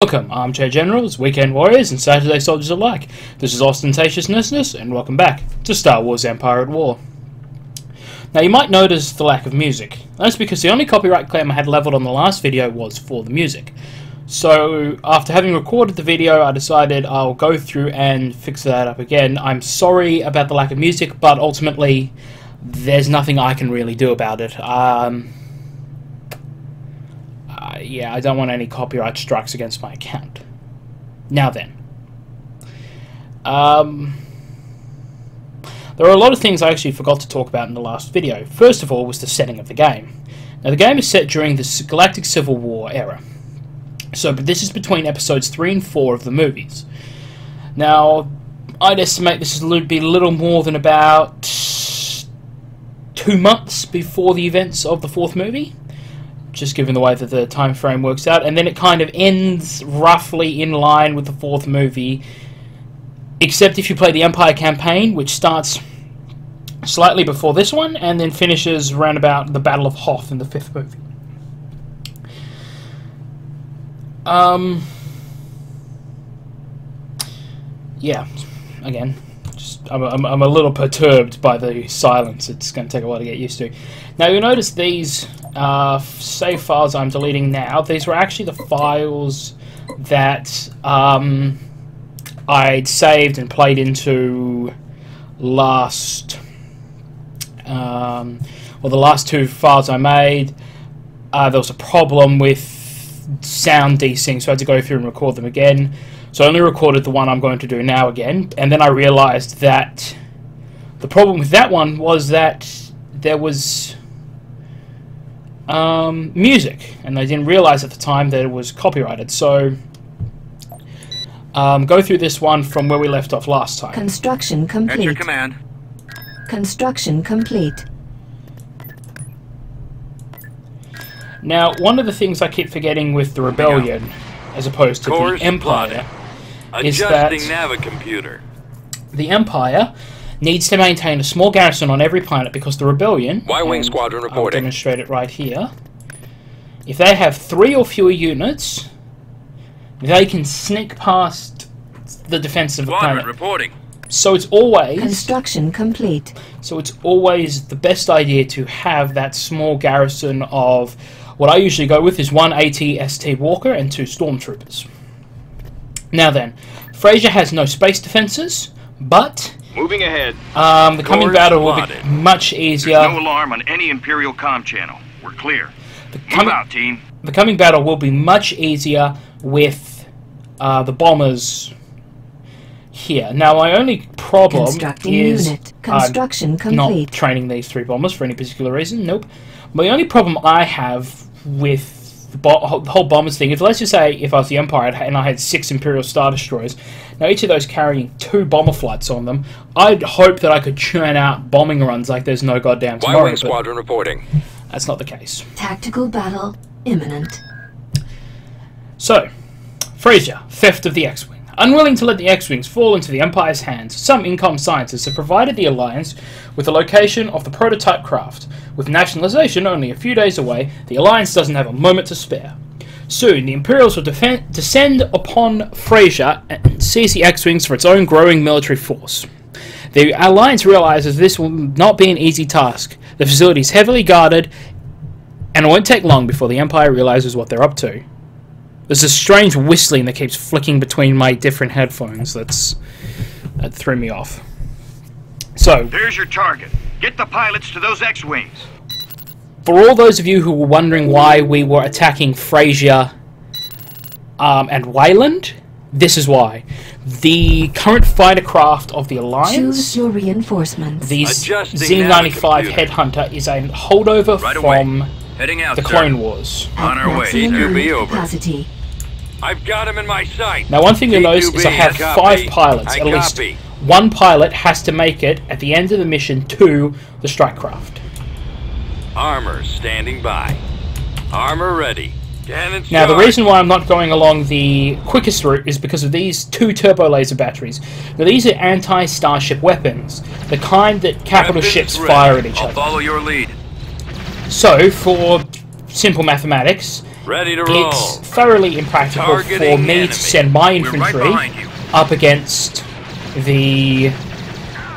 Welcome, Armchair Generals, Weekend Warriors, and Saturday Soldiers alike. This is Ostentatiousness, and welcome back to Star Wars Empire at War. Now, you might notice the lack of music. That's because the only copyright claim I had leveled on the last video was for the music. So, after having recorded the video, I decided I'll go through and fix that up again. I'm sorry about the lack of music, but ultimately, there's nothing I can really do about it. Yeah, I don't want any copyright strikes against my account. Now then. There are a lot of things I actually forgot to talk about in the last video. First of all was the setting of the game. Now the game is set during the Galactic Civil War era. So this is between episodes 3 and 4 of the movies. Now, I'd estimate this would be a little more than about 2 months before the events of the 4th movie. Just given the way that the time frame works out, and then it kind of ends roughly in line with the 4th movie, except if you play the Empire campaign, which starts slightly before this one, and then finishes around about the Battle of Hoth in the 5th movie. Yeah, again, I'm a little perturbed by the silence. It's going to take a while to get used to. Now you'll notice these save files I'm deleting now. These were actually the files that I'd saved and played into last, well, the last 2 files I made. There was a problem with sound desync, so I had to go through and record them again. So I only recorded the one I'm going to do now again, and then I realised that the problem with that one was that there was music, and I didn't realise at the time that it was copyrighted. So go through this one from where we left off last time. Construction complete. At your command. Construction complete. Now, one of the things I keep forgetting with the Rebellion, as opposed to the Empire, is that Navicomputer. the Empire needs to maintain a small garrison on every planet, because the Rebellion, Y-Wing Squadron I'll reporting. demonstrate it right here, if they have 3 or fewer units, they can sneak past the defense of the Squadron planet. reporting. So it's always Construction complete. So it's always the best idea to have that small garrison of what I usually go with is 1 AT-ST Walker and 2 Stormtroopers. Now then, Frasier has no space defenses, but Moving ahead. the coming battle will be much easier. There's no alarm on any Imperial comm channel. We're clear. Move out, team. The coming battle will be much easier with the bombers here. Now, my only problem is unit. Construction not complete. training these 3 bombers for any particular reason. Nope. My only problem I have with the whole bombers thing, if let's just say if I was the Empire and I had 6 Imperial Star Destroyers, now each of those carrying 2 bomber flights on them, I'd hope that I could churn out bombing runs like there's no goddamn tomorrow. Y-Wing Squadron reporting. That's not the case. Tactical battle imminent. So, Frasier, theft of the X-Wing. Unwilling to let the X-Wings fall into the Empire's hands, some Incom scientists have provided the Alliance with the location of the prototype craft. With nationalization only a few days away, the Alliance doesn't have a moment to spare. Soon, the Imperials will descend upon Frasier and seize the X-Wings for its own growing military force. The Alliance realizes this will not be an easy task. The facility is heavily guarded, and it won't take long before the Empire realizes what they're up to. There's a strange whistling that keeps flicking between my different headphones. That threw me off. So, There's your target. Get the pilots to those X-Wings. for all those of you who were wondering why we were attacking Frasier and Wayland, this is why. The current fighter craft of the Alliance, Choose your reinforcements. the Adjusting Z-95 Navicomputer. Headhunter, is a holdover Right away. from Heading out, the sir. Clone Wars. At on our way. maximum Either be unit over. capacity. I've got him in my sight. Now, one thing you'll notice is I have T2B, 5 copy. pilots. I At least copy. 1 pilot has to make it at the end of the mission to the strike craft. Armor standing by. Armor ready. Cannons Now, the charged. reason why I'm not going along the quickest route is because of these 2 turbo laser batteries. Now, these are anti-starship weapons, the kind that capital Weapons ships ready. fire at each I'll other. follow your lead. So, for simple mathematics, Ready to roll. it's thoroughly impractical for Targeting me enemy. to send my We're right infantry behind you. up against the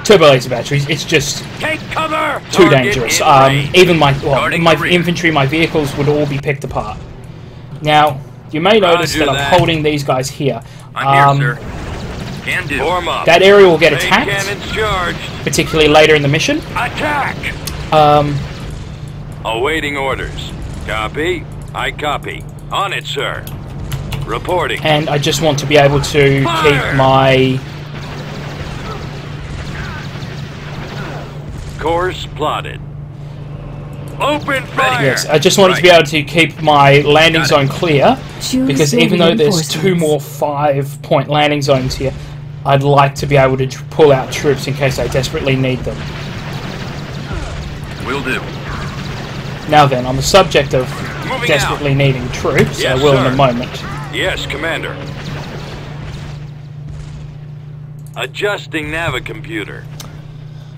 turbo laser batteries. It's just Take cover. too Target dangerous. in range. Even my Guarding my the rear. infantry, my vehicles would all be picked apart. Now, you may notice Roger that I'm that. holding these guys here. I'm here, sir. Can do. Form up. That area will get Main attacked, cannons charged. particularly later in the mission. Attack. Um, Awaiting orders. Copy. I copy. On it, sir. Reporting. and I just want to be able to Fire! keep my Course plotted. Open fire. yes, I just wanted to be able to keep my landing zone clear, Choose because your even though there's 2 reinforcements. more 5-point landing zones here, I'd like to be able to pull out troops in case I desperately need them. Will do. Now then, on the subject of Moving desperately needing troops, Yes, I will in sir. a moment. Yes, Commander. Adjusting Navicomputer.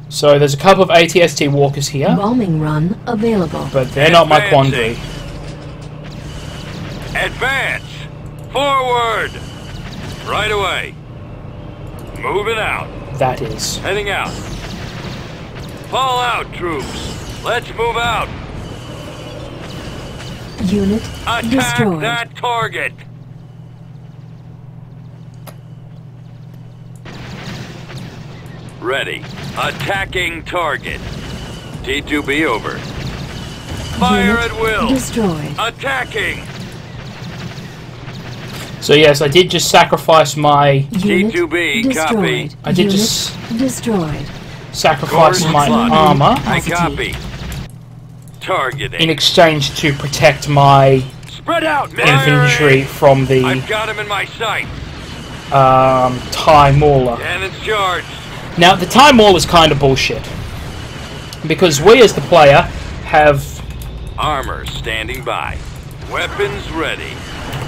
So there's a couple of ATST walkers here, Bombing run available. but they're not my quandary. Advance. Forward. Right away. Moving out. That is. Heading out. Fall out, troops. Let's move out. Unit Attack destroyed. that target. Ready. Attacking target. T2B over. Fire Unit at will. destroyed. Attacking. So yes, I did just sacrifice my Unit T2B, destroyed. copy. I did Unit just- destroyed. sacrifice Course my plotted. armor I Capacity. copy. Targeting. in exchange to protect my Spread out. infantry from the I've got him in my sight. TIE Mauler. Cannons charged. Now, the TIE Mauler is kind of bullshit, because we as the player have Armor standing by. Weapons ready.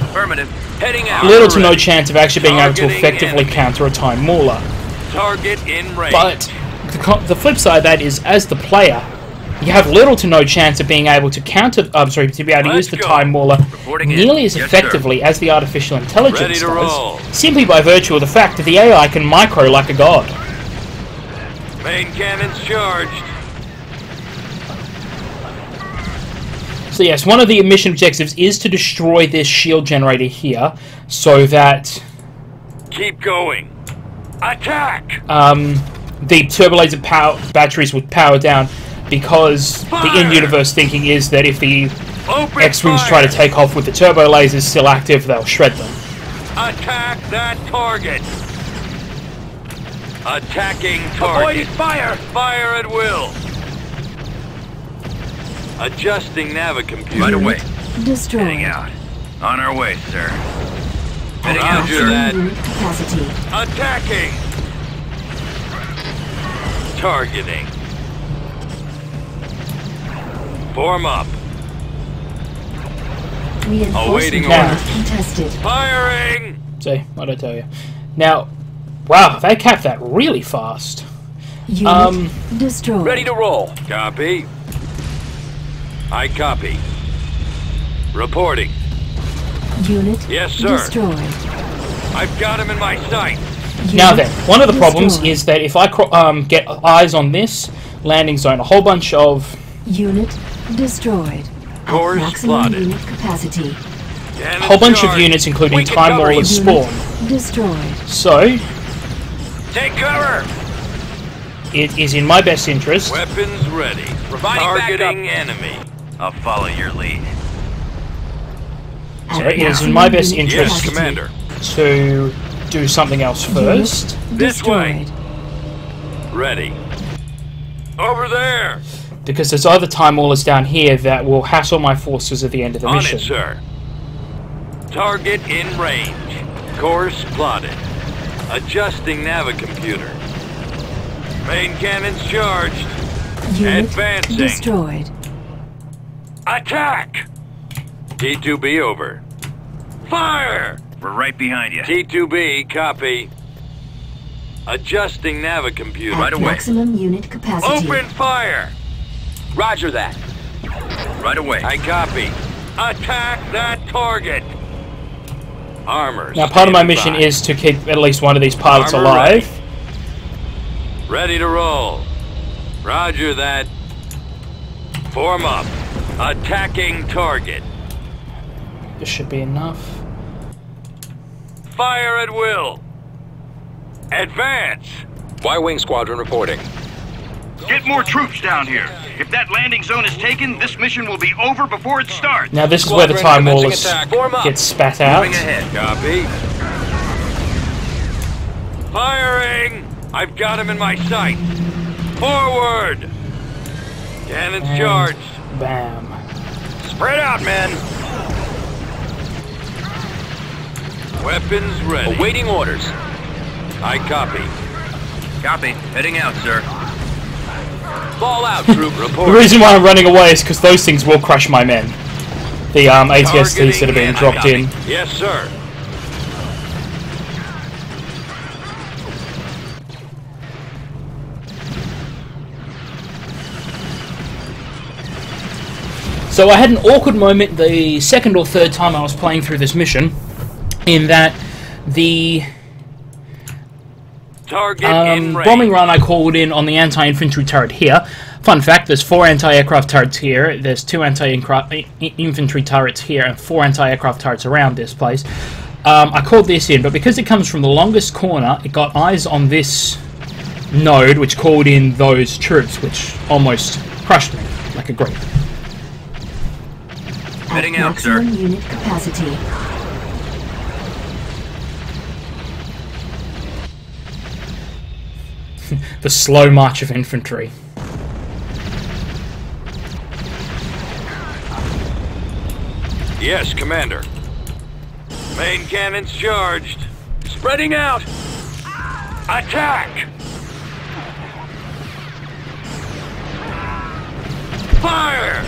Affirmative. Heading out. little to no Ready. chance of actually being able to Targeting effectively enemy. counter a TIE Mauler. Target in range. But the flip side of that is, as the player, you have little to no chance of being able to counter. to be able to use Let's the go. TIE Mauler Reporting in. nearly as Yes, effectively as the artificial intelligence Ready to roll. does, simply by virtue of the fact that the AI can micro like a god. Main cannons charged. So yes, one of the mission objectives is to destroy this shield generator here, so that Keep going. Attack. the turbo laser batteries would power down, because the Fire! in-universe thinking is that if the Open X-Wings fire. try to take off with the turbo lasers still active, they'll shred them. Attack that target. Attacking target. Fire. Fire at will. Adjusting Navicomputer. Right away. Destroyed. Heading out. On our way, sir. Heading out, Roger sir. that. Unit capacity. Attacking. Targeting. Form up. Awaiting Reinforcement orders. contested. Firing. See, what'd I tell you? Now, wow, they capped that really fast. Unit destroyed. Ready to roll. Copy. I copy. Reporting. Unit Yes, sir. destroyed. I've got him in my sight. Now Unit then, one of the problems destroyed. is that if I get eyes on this landing zone, a whole bunch of Unit destroyed. At Course maximum plotted. unit capacity. a whole bunch of units, including We can TIE cover Maulers, you. spawn. Destroyed. So, Take cover. it is in my best interest Weapons ready. Targeting enemy. I'll follow your lead. At So it is in maximum my best unit interest. Yes, capacity. Commander. to do something else first. Unit This way. destroyed. Ready. Over there. Because there's other TIE Maulers down here that will hassle my forces at the end of the On mission. it, sir. Target in range. Course plotted. Adjusting Navicomputer. Main cannons charged. Unit Advancing. destroyed. Attack! T2B over. Fire! We're right behind you. T2B, copy. Adjusting Navicomputer. At Right away. maximum unit capacity. Open fire! Roger that. Right away. I copy. Attack that target. Armor. Now, part of my standing mission by. is to keep at least one of these pilots Armor alive. Ready to roll. Roger that. Form up. Attacking target. This should be enough. Fire at will. Advance. Y-Wing Squadron reporting. Get more troops down here. If that landing zone is taken, this mission will be over before it starts. Now, this is where the Squadron Time commencing Wallers attack. Form up. get spat out. Moving ahead. Copy. Firing. I've got him in my sight. Forward. Cannons And charged. Bam. Spread out, men. Weapons ready. Awaiting orders. I copy. Copy. Heading out, sir. Fall out, troop. The Report. reason why I'm running away is because those things will crush my men. The ATSTs that are being Targeting dropped in. Yes, sir. So I had an awkward moment the second or third time I was playing through this mission, in that the Target in range. bombing run I called in on the anti-infantry turret here. Fun fact, there's 4 anti-aircraft turrets here, there's 2 anti-infantry turrets here, and 4 anti-aircraft turrets around this place. I called this in, but because it comes from the longest corner, it got eyes on this node, which called in those troops, which almost crushed me like a grape. Heading At out, sir. maximum unit capacity. The slow march of infantry. Yes, Commander. Main cannons charged. Spreading out. Attack! Fire!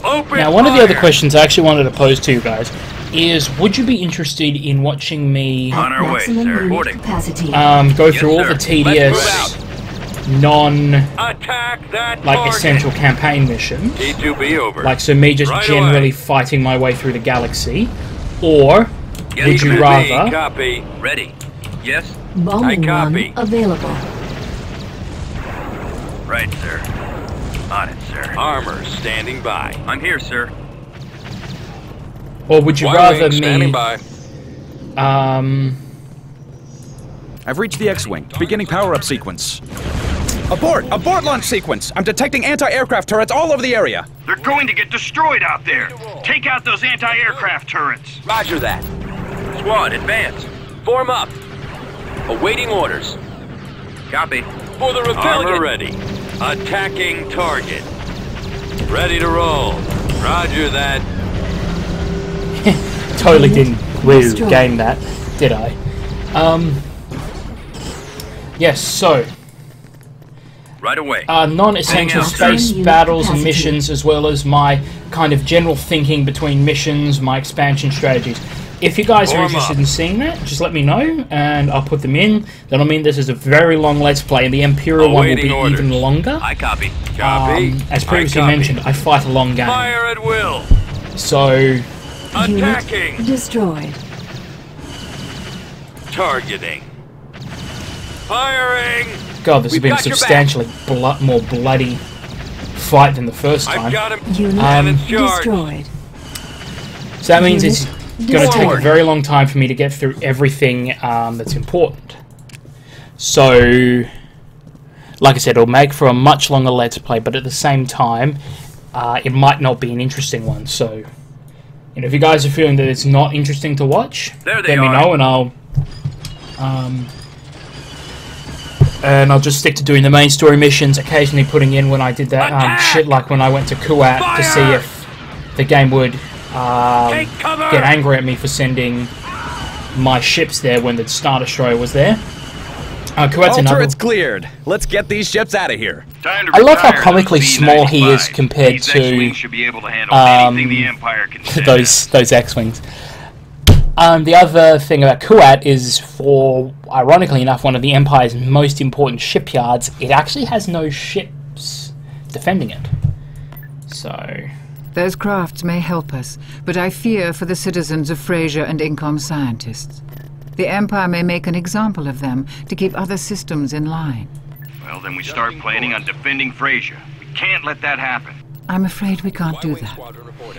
Open Now, one of the other fire. questions I actually wanted to pose to you guys is, would you be interested in watching me On our way, Maximum sir. unit Reporting. capacity. go through all sir. the tedious, Attack that target. essential campaign missions? T2B over. So me just Right generally away. fighting my way through the galaxy? Or Yes, would you Commander. rather... Copy. Ready. Yes? Bombing I run copy. available. Right, sir. On it, sir. Armor standing by. I'm here, sir. Or would you Y-Wing rather standing me... by. I've reached the X-Wing. Beginning power-up sequence. Abort! Abort launch sequence! I'm detecting anti-aircraft turrets all over the area. They're going to get destroyed out there. Take out those anti-aircraft turrets. Roger that. Squad, advance. Form up. Awaiting orders. Copy. For the rebellion. Armor ready. Attacking target. Ready to roll. Roger that. Totally didn't Destroy. game that, did I? Yes, so... Right away. non-essential Hang out, space sir. battles and Capacity. missions, as well as my kind of general thinking between missions, my expansion strategies. If you guys are Form interested up. in seeing that, just let me know, and I'll put them in. That'll mean this is a very long Let's Play, and the Imperial one will Awaiting be orders. even longer. I copy. Copy. As previously I copy. mentioned, I fight a long game. Fire at will. So, Attacking. Unit destroyed. Targeting. Firing. God, this has We've been a got your back. substantially more bloody fight than the first I've time. got him. Unit Cannons charged. destroyed. So that means Unit it's going to take a destroyed. very long time for me to get through everything that's important. So, like I said, it'll make for a much longer Let's Play, but at the same time, it might not be an interesting one. So, if you guys are feeling that it's not interesting to watch, There they let me are. know, and I'll just stick to doing the main story missions, occasionally putting in when I did that Attack! shit, like when I went to Kuwait to see Fire! if the game would Take cover. get angry at me for sending my ships there when the Star Destroyer was there. Kuwait's All another... turrets cleared. Let's get these ships out of here. Time to I love how retire comically those small he is B-95. compared These to, X-Wings should be able to handle anything the Empire can send. those X-Wings. The other thing about Kuwait is, for, ironically enough, one of the Empire's most important shipyards, it actually has no ships defending it. So... Those crafts may help us, but I fear for the citizens of Frasier and Incom scientists. The Empire may make an example of them to keep other systems in line. Well, then we start planning on defending Frasier. We can't let that happen. I'm afraid we can't do that.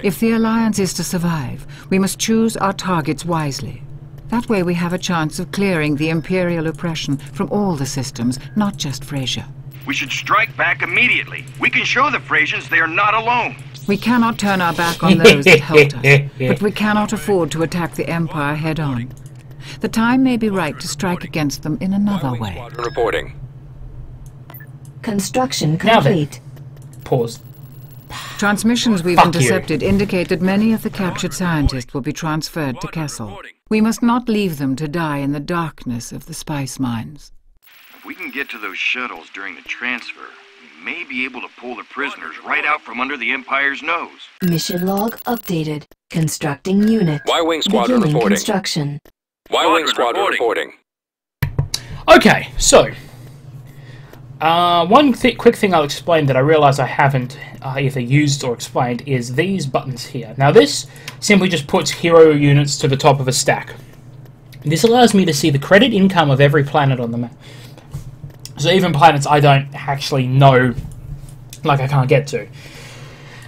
If the Alliance is to survive, we must choose our targets wisely. That way we have a chance of clearing the Imperial oppression from all the systems, not just Frasier. We should strike back immediately. We can show the Frasians they are not alone. We cannot turn our back on those that helped us, but we cannot afford to attack the Empire head-on. The time may be right to strike against them in another way. Squadron reporting. Construction Now then. complete. Pause. Transmissions we've Fuck intercepted indicate that many of the captured scientists will be transferred to Kessel. We must not leave them to die in the darkness of the spice mines. If we can get to those shuttles during the transfer, we may be able to pull the prisoners right out from under the Empire's nose. Mission log updated. Constructing unit. Y-Wing Squadron Beginning reporting. construction. Y-Wing Squadron reporting. Okay, so... one quick thing I'll explain that I realise I haven't either used or explained is these buttons here. Now this simply just puts hero units to the top of a stack. This allows me to see the credit income of every planet on the map. So even planets I don't actually know, like I can't get to.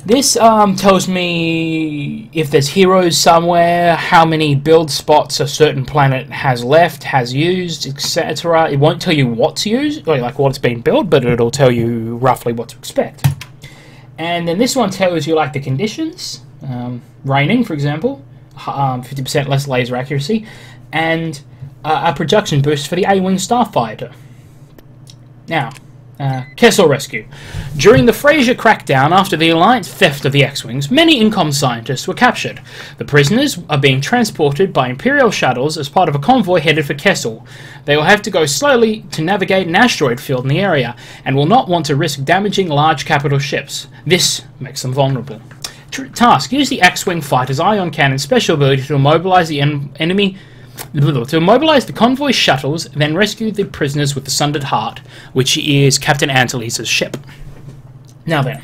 This tells me if there's heroes somewhere, how many build spots a certain planet has left, has used, etc. It won't tell you what's used, or like what's been built, but it'll tell you roughly what to expect. And then this one tells you like the conditions, raining for example, 50% less laser accuracy, and a production boost for the A-Wing Starfighter. Now, Kessel Rescue. During the Frasier crackdown after the Alliance theft of the X-Wings, many Incom scientists were captured. The prisoners are being transported by Imperial shuttles as part of a convoy headed for Kessel. They will have to go slowly to navigate an asteroid field in the area, and will not want to risk damaging large capital ships. This makes them vulnerable. Task: use the X-Wing fighter's ion cannon special ability to immobilize the enemy... to immobilize the convoy shuttles, then rescue the prisoners with the Sundered Heart, which is Captain Antilles' ship. Now then,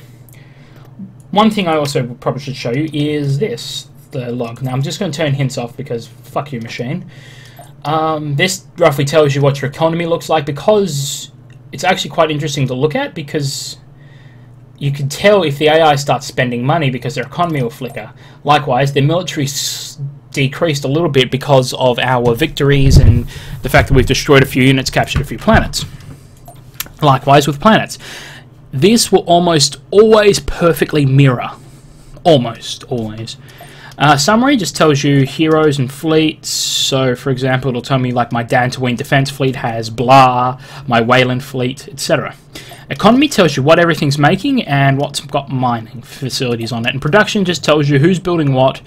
one thing I also probably should show you is this, the log. Now I'm just going to turn hints off because fuck you, machine. This roughly tells you what your economy looks like, because it's actually quite interesting to look at, because you can tell if the AI starts spending money because their economy will flicker. Likewise, their military decreased a little bit because of our victories and the fact that we've destroyed a few units, captured a few planets. Likewise with planets. This will almost always perfectly mirror. Almost always. Summary just tells you heroes and fleets. So, for example, it'll tell me like my Dantooine defense fleet has blah, my Wayland fleet, etc. Economy tells you what everything's making and what's got mining facilities on it. And production just tells you who's building what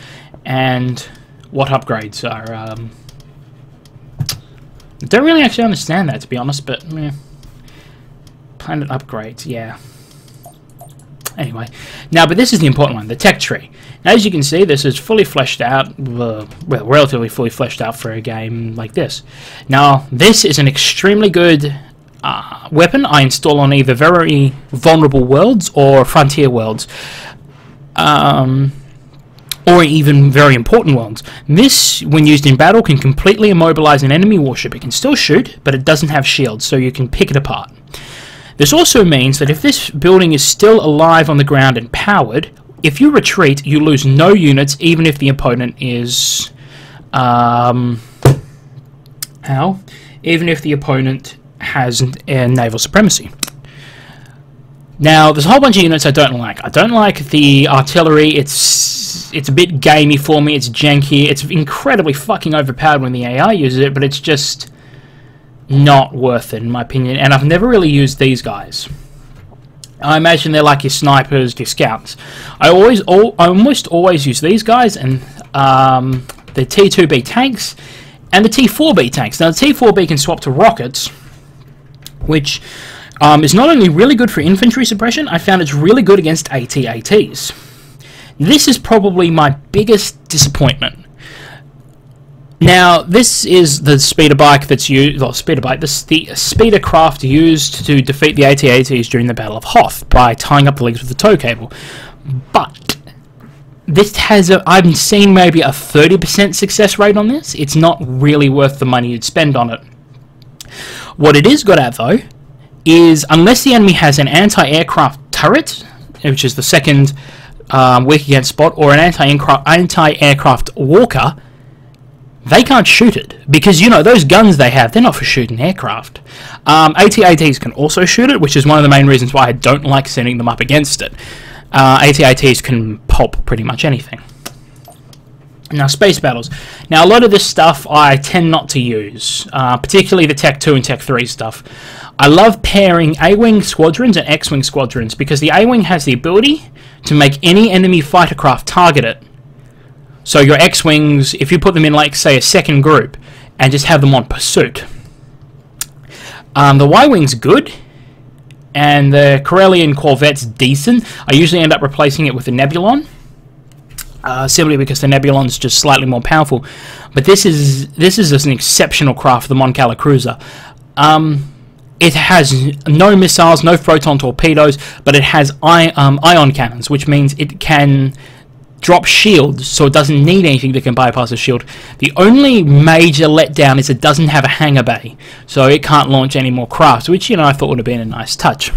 and what upgrades are. I don't really actually understand that, to be honest, but planet upgrades, yeah. Anyway, now, but this is the important one, the tech tree. Now, as you can see, this is fully fleshed out, well, relatively fully fleshed out for a game like this. Now, this is an extremely good weapon I install on either very vulnerable worlds or frontier worlds. Or even very important worlds. This, when used in battle, can completely immobilize an enemy warship. It can still shoot, but it doesn't have shields, so you can pick it apart. This also means that if this building is still alive on the ground and powered, if you retreat, you lose no units, even if the opponent is... even if the opponent has naval supremacy. Now, there's a whole bunch of units I don't like. I don't like the artillery. It's a bit gamey for me. It's janky. It's incredibly fucking overpowered when the AI uses it, but it's just not worth it, in my opinion. And I've never really used these guys. I imagine they're like your snipers, your scouts. I almost always use these guys and the T2B tanks and the T4B tanks. Now, the T4B can swap to rockets, which... is not only really good for infantry suppression, I found it's really good against AT-ATs. This is probably my biggest disappointment. Now, this is the speeder bike that's used, or speeder bike, this the speeder craft used to defeat the AT-ATs during the Battle of Hoth by tying up the legs with the tow cable. But this has I've seen maybe a 30% success rate on this. It's not really worth the money you'd spend on it. What it is good at, though, is unless the enemy has an anti-aircraft turret, which is the second weak against spot, or an anti-aircraft walker, they can't shoot it, because, you know, those guns they have, they're not for shooting aircraft. AT-ATs can also shoot it, which is one of the main reasons why I don't like sending them up against it. AT-ATs can pulp pretty much anything. Now, space battles. Now, a lot of this stuff I tend not to use, particularly the Tech 2 and Tech 3 stuff. I love pairing A-Wing squadrons and X-Wing squadrons, because the A-Wing has the ability to make any enemy fighter craft target it. So your X-Wings, if you put them in, like, say, a second group, and just have them on pursuit. The Y-Wing's good, and the Corellian Corvette's decent. I usually end up replacing it with the Nebulon, simply because the Nebulon's just slightly more powerful. But this is just an exceptional craft, the Mon Cala cruiser. It has no missiles, no photon torpedoes, but it has ion cannons, which means it can drop shields, so it doesn't need anything that can bypass a shield. The only major letdown is it doesn't have a hangar bay, so it can't launch any more crafts, which, you know, I thought would have been a nice touch.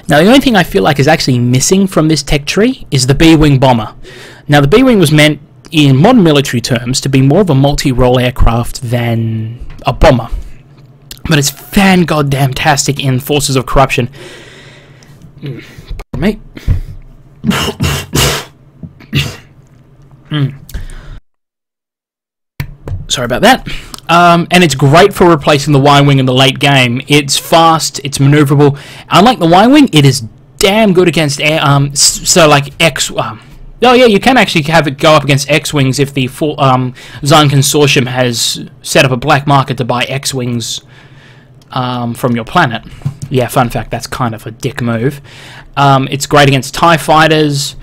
Now, the only thing I feel like is actually missing from this tech tree is the B-Wing bomber. Now, the B-Wing was meant, in modern military terms, to be more of a multi-role aircraft than a bomber. But it's fan-goddamn-tastic in Forces of Corruption. Pardon me. Sorry about that. And it's great for replacing the Y-Wing in the late game. It's fast, it's maneuverable. Unlike the Y-Wing, it is damn good against air. So like oh yeah, you can actually have it go up against X-Wings if the full Zan Consortium has set up a black market to buy X-Wings from your planet. Yeah, fun fact, that's kind of a dick move. It's great against TIE fighters,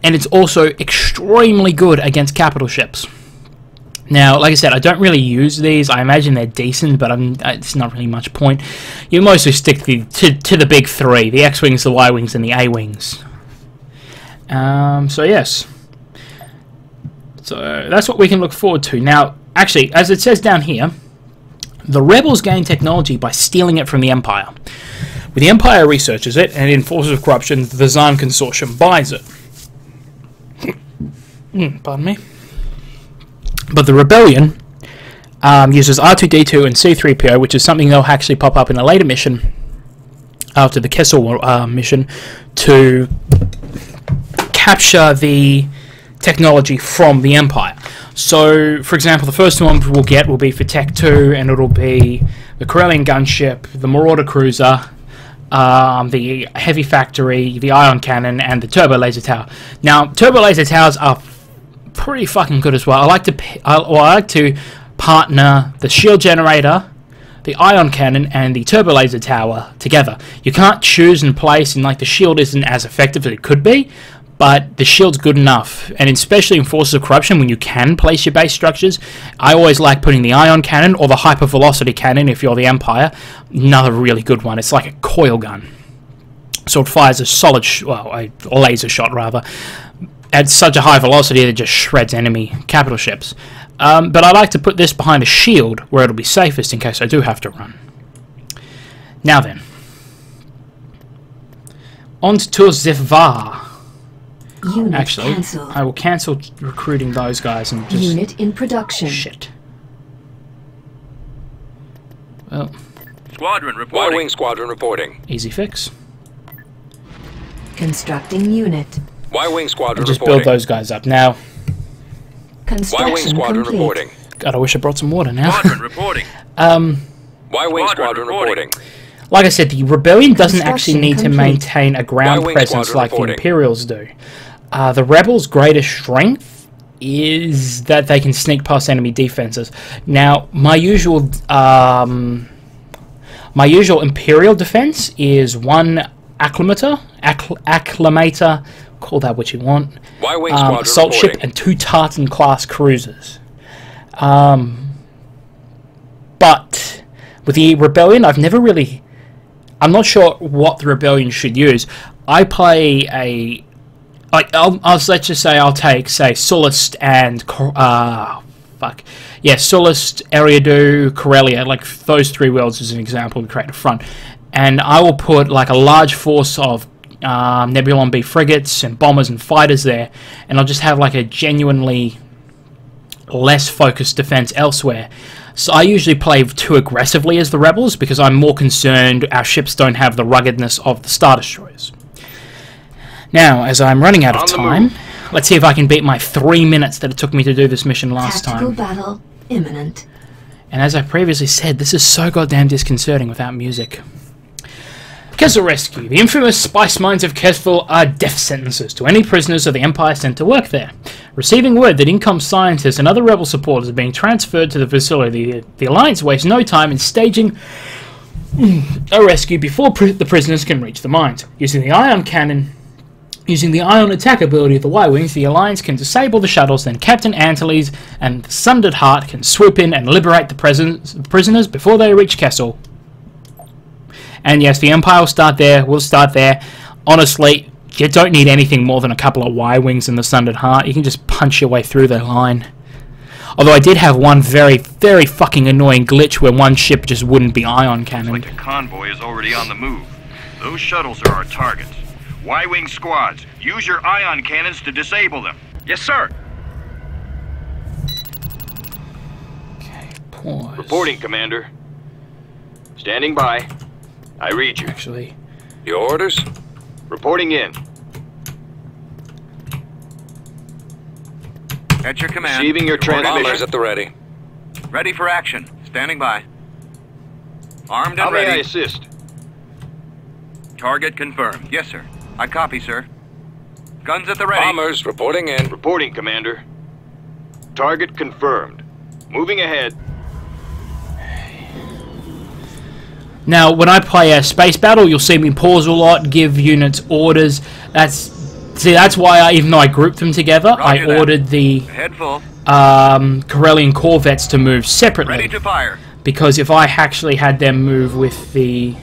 and it's also extremely good against capital ships. Now, like I said, I don't really use these. I imagine they're decent, but it's not really much point. You mostly stick to the big three, the X-Wings, the Y-Wings, and the A-Wings. So yes. So that's what we can look forward to. Now, actually, as it says down here, the Rebels gain technology by stealing it from the Empire. When the Empire researches it, and in Forces of Corruption, the Zan Consortium buys it. Pardon me. But the Rebellion uses R2-D2 and C-3PO, which is something that'll actually pop up in a later mission, after the Kessel mission, to capture the technology from the Empire. So, for example, the first one we'll get will be for Tech 2, and it'll be the Corellian gunship, the Marauder cruiser, the heavy factory, the ion cannon, and the turbo laser tower. Now, turbo laser towers are pretty fucking good as well. I like to partner the shield generator, the ion cannon, and the turbo laser tower together. You can't choose and place, and like the shield isn't as effective as it could be, but the shield's good enough. And especially in Forces of Corruption, when you can place your base structures, I always like putting the ion cannon or the hypervelocity cannon if you're the Empire. Another really good one. It's like a coil gun, so it fires a solid, a laser shot rather, at such a high velocity that it just shreds enemy capital ships. But I like to put this behind a shield where it'll be safest in case I do have to run. Now then, on to Zivvar. Unit Actually, cancelled. I will cancel recruiting those guys and just... Unit in production. Shit. Well, Squadron reporting. Y-Wing squadron reporting. easy fix. Constructing unit. Y-Wing squadron Just reporting. build those guys up. Now, Y-Wing Construction squadron complete. reporting. God, I wish I brought some water now. Squadron reporting. Y-Wing squadron reporting. Like I said, the Rebellion doesn't actually Construction need to complete. maintain a ground Y-Wing presence squadron like the reporting. Imperials do. The Rebels' greatest strength is that they can sneak past enemy defenses. Now, my usual Imperial defense is one acclimator, call that what you want. Y-Wing Squadron Assault ship reporting. and 2 Tartan-class cruisers. But with the Rebellion, I'm not sure what the Rebellion should use. I play let's just say I'll take, say, Sullust and Sullust, Eriadu, Corellia, like those 3 worlds as an example to create a front. And I will put like a large force of Nebulon B frigates and bombers and fighters there, and I'll just have like a genuinely less focused defense elsewhere. So I usually play too aggressively as the Rebels because I'm more concerned our ships don't have the ruggedness of the Star Destroyers. Now, as I'm running out of time, let's see if I can beat my 3 minutes that it took me to do this mission last Tactical time. battle imminent. And as I previously said, this is so goddamn disconcerting without music. Kessel Rescue. The infamous spice mines of Kessel are death sentences to any prisoners of the Empire sent to work there. Receiving word that Incom scientists and other rebel supporters are being transferred to the facility, the Alliance wastes no time in staging a rescue before the prisoners can reach the mines. Using the ion attack ability of the Y-Wings, the Alliance can disable the shuttles, then Captain Antilles and the Sundered Heart can swoop in and liberate the prisoners before they reach Kessel. And yes, the Empire will start there. We'll start there. Honestly, you don't need anything more than a couple of Y-Wings and the Sundered Heart. You can just punch your way through their line. Although I did have one very, very fucking annoying glitch where one ship just wouldn't be ion cannon. Like a convoy is already on the move. Those shuttles are our targets. Y-Wing squads, use your ion cannons to disable them. Yes, sir. Okay, pause. Reporting, Commander. Standing by. I read you. Actually, Your orders? Reporting in. At your command. Receiving your Bombers transmission. at the ready. Ready for action. Standing by. Armed How and may I ready. assist? Target confirmed. Yes, sir. I copy, sir. Guns at the ready. Bombers reporting in. Reporting, Commander. Target confirmed. Moving ahead. now when I play a space battle, you'll see me pause a lot, give units orders. That's why even though I grouped them together, Roger I that. ordered the Head full. Corellian Corvettes to move separately. Ready to fire. Because if I actually had them move with the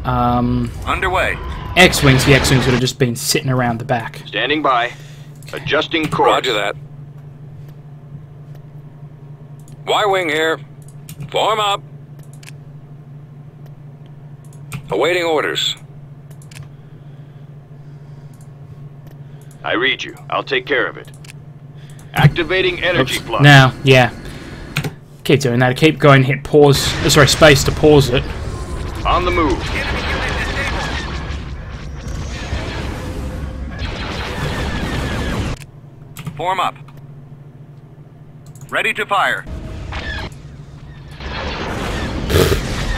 Underway. X-Wings, the X-Wings would have just been sitting around the back. Standing by. Adjusting course. Roger that. Y-Wing here. Form up. Awaiting orders. I read you. I'll take care of it. Activating energy Oops. flux. Now, yeah. Keep doing that. Keep going, hit pause. Sorry, space to pause it. On the move. Form up. Ready to fire.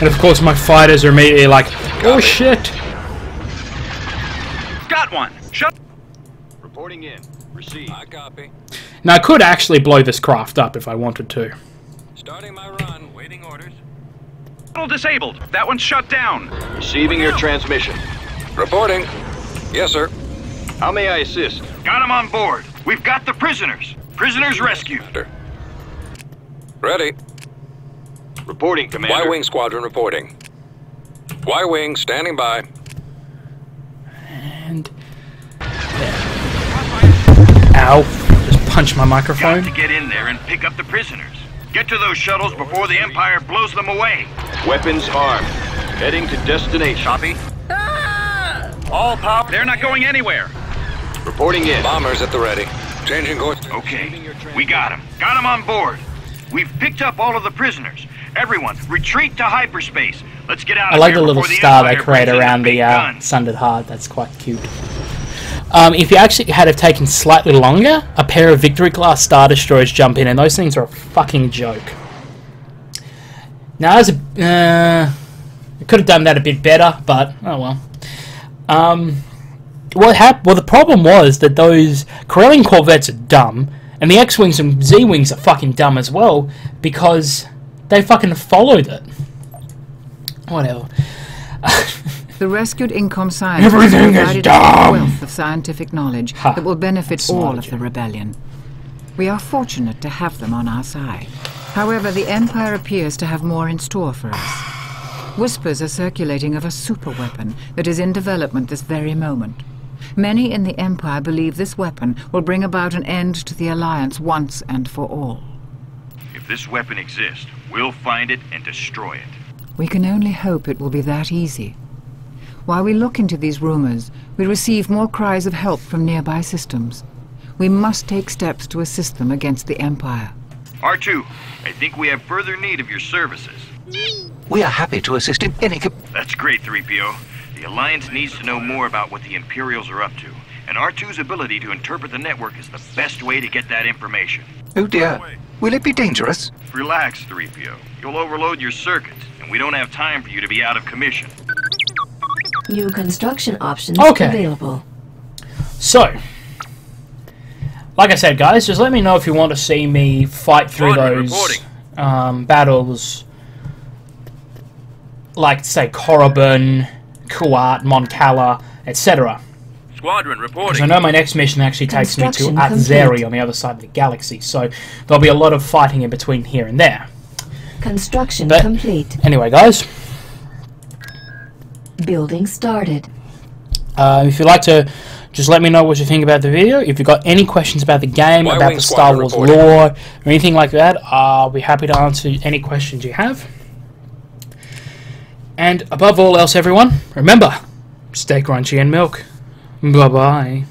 And of course my fighters are immediately like, oh shit! Got one. Shut. Reporting in. Receive. I copy. Now I could actually blow this craft up if I wanted to. Starting my run. Waiting orders. Shuttle disabled. That one's shut down. Receiving your transmission. Reporting. Yes, sir. How may I assist? Got them on board. We've got the prisoners. Prisoners rescued. Commander. Ready. Reporting, Commander. Y-Wing Squadron reporting. Y-Wing standing by. And there. Ow. Just punch my microphone. Got to get in there and pick up the prisoners. Get to those shuttles before the Empire blows them away. Weapons armed. Heading to destination. Copy. All power. They're not going anywhere. Reporting in. Bombers at the ready. Changing course. Okay, we got them. Got them on board. We've picked up all of the prisoners. Everyone, retreat to hyperspace. Let's get out I of like here the little before the star they Empire create brings in around big the guns. Sundered Heart. That's quite cute. If you actually had have taken slightly longer, a pair of Victory Class Star Destroyers jump in, and those things are a fucking joke. Now, as I could have done that a bit better, but oh well. Well, the problem was that those Corellian Corvettes are dumb, and the X-Wings and Z-Wings are fucking dumb as well, because they fucking followed it. Whatever. The The rescued Incom scientists Everything is provided us with a dumb. wealth of scientific knowledge Ha, that will benefit that's smart all of again. the rebellion. We are fortunate to have them on our side. However, the Empire appears to have more in store for us. Whispers are circulating of a superweapon that is in development this very moment. Many in the Empire believe this weapon will bring about an end to the Alliance once and for all. If this weapon exists, we'll find it and destroy it. We can only hope it will be that easy. While we look into these rumors, we receive more cries of help from nearby systems. We must take steps to assist them against the Empire. R2, I think we have further need of your services. We are happy to assist in any That's great, 3PO. The Alliance needs to know more about what the Imperials are up to, and R2's ability to interpret the network is the best way to get that information. Oh dear. Will it be dangerous? Relax, 3PO. You'll overload your circuits, and we don't have time for you to be out of commission. New construction options Okay. available. So, like I said, guys, just let me know if you want to see me fight through Squadron those reporting. battles, like, say, Korriban, Kuat, Mon Cala, etc. Squadron Because reporting. I know my next mission actually takes me to Construction Atzeri complete. on the other side of the galaxy, so there'll be a lot of fighting in between here and there. Construction But- complete. Anyway, guys, Building started. if you'd like to just let me know what you think about the video. If you've got any questions about the game, Y-Wing about the Star Squadron Wars reporting. lore, or anything like that, I'll be happy to answer any questions you have. And above all else, everyone, remember, stay crunchy and milk. Bye-bye.